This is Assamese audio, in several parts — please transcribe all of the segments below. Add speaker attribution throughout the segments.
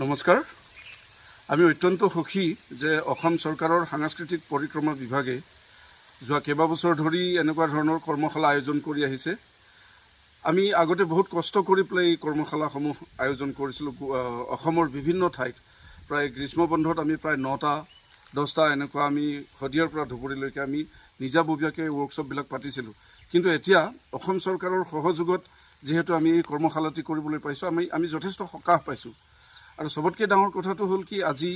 Speaker 1: নমস্কাৰ। আমি অত্যন্ত সুখী যে অসম চৰকাৰৰ সাংস্কৃতিক পৰিক্ৰমা বিভাগে যোৱা কেইবাবছৰ ধৰি এনেকুৱা ধৰণৰ কৰ্মশালা আয়োজন কৰি আহিছে। আমি আগতে বহুত কষ্ট কৰি পেলাই এই কৰ্মশালাসমূহ আয়োজন কৰিছিলোঁ অসমৰ বিভিন্ন ঠাইত। প্ৰায় গ্ৰীষ্ম বন্ধত আমি প্ৰায় 9টা 10টা এনেকুৱা আমি শদিয়াৰ পৰা ধুবুৰীলৈকে আমি নিজাববীয়াকৈ ৱৰ্কশ্বপবিলাক পাতিছিলোঁ। কিন্তু এতিয়া অসম চৰকাৰৰ সহযোগত যিহেতু আমি এই কৰ্মশালাটি কৰিবলৈ পাইছোঁ, আমি যথেষ্ট সকাহ পাইছোঁ। আৰু চবতকৈ ডাঙৰ কথাটো হ'ল কি, আজি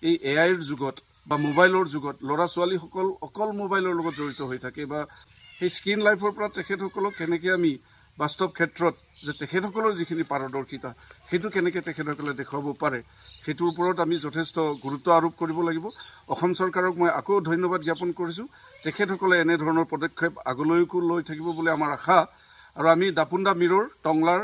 Speaker 1: এই AIৰ যুগত বা মোবাইলৰ যুগত ল'ৰা ছোৱালীসকল অকল মোবাইলৰ লগত জড়িত হৈ থাকে, বা সেই স্ক্ৰীণ লাইফৰ পৰা তেখেতসকলক কেনেকৈ আমি বাস্তৱ ক্ষেত্ৰত যে তেখেতসকলৰ যিখিনি পাৰদৰ্শিতা সেইটো কেনেকৈ তেখেতসকলে দেখুৱাব পাৰে, সেইটোৰ ওপৰত আমি যথেষ্ট গুৰুত্ব আৰোপ কৰিব লাগিব। অসম চৰকাৰক মই আকৌ ধন্যবাদ জ্ঞাপন কৰিছোঁ। তেখেতসকলে এনেধৰণৰ পদক্ষেপ আগলৈকো লৈ থাকিব বুলি আমাৰ আশা। আৰু আমি দাপুন্দা মিৰৰ টংলাৰ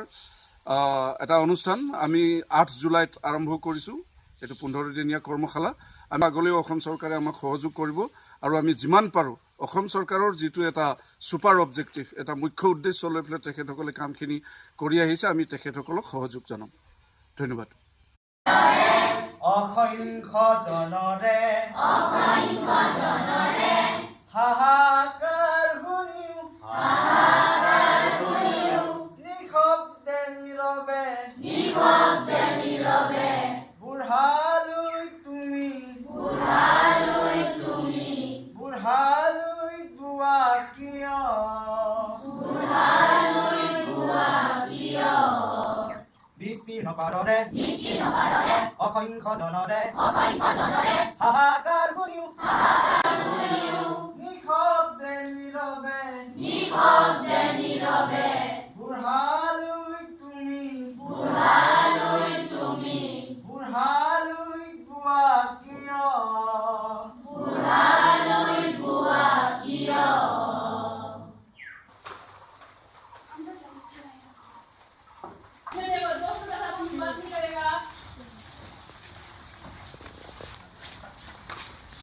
Speaker 1: এটা অনুষ্ঠান আমি 8 জুলাইত আৰম্ভ কৰিছোঁ। এইটো 15 দিনীয়া কৰ্মশালা। আমি আগলৈও অসম চৰকাৰে আমাক সহযোগ কৰিব, আৰু আমি যিমান পাৰোঁ অসম চৰকাৰৰ যিটো এটা ছুপাৰ অবজেক্টিভ, এটা মুখ্য উদ্দেশ্য লৈ পেলাই তেখেতসকলে কামখিনি কৰি আহিছে, আমি তেখেতসকলক সহযোগ জনাম। ধন্যবাদ।
Speaker 2: অসংখ্য জনৰে হাহাকাৰ শুনিও নিশব্দে নীৰৱে বুঢ়ালৈ তুমি দুৱা কিয় বিস্তীৰ্ণ পাৰৰে অসংখ্য জনৰে হাহাকাৰ শুনিও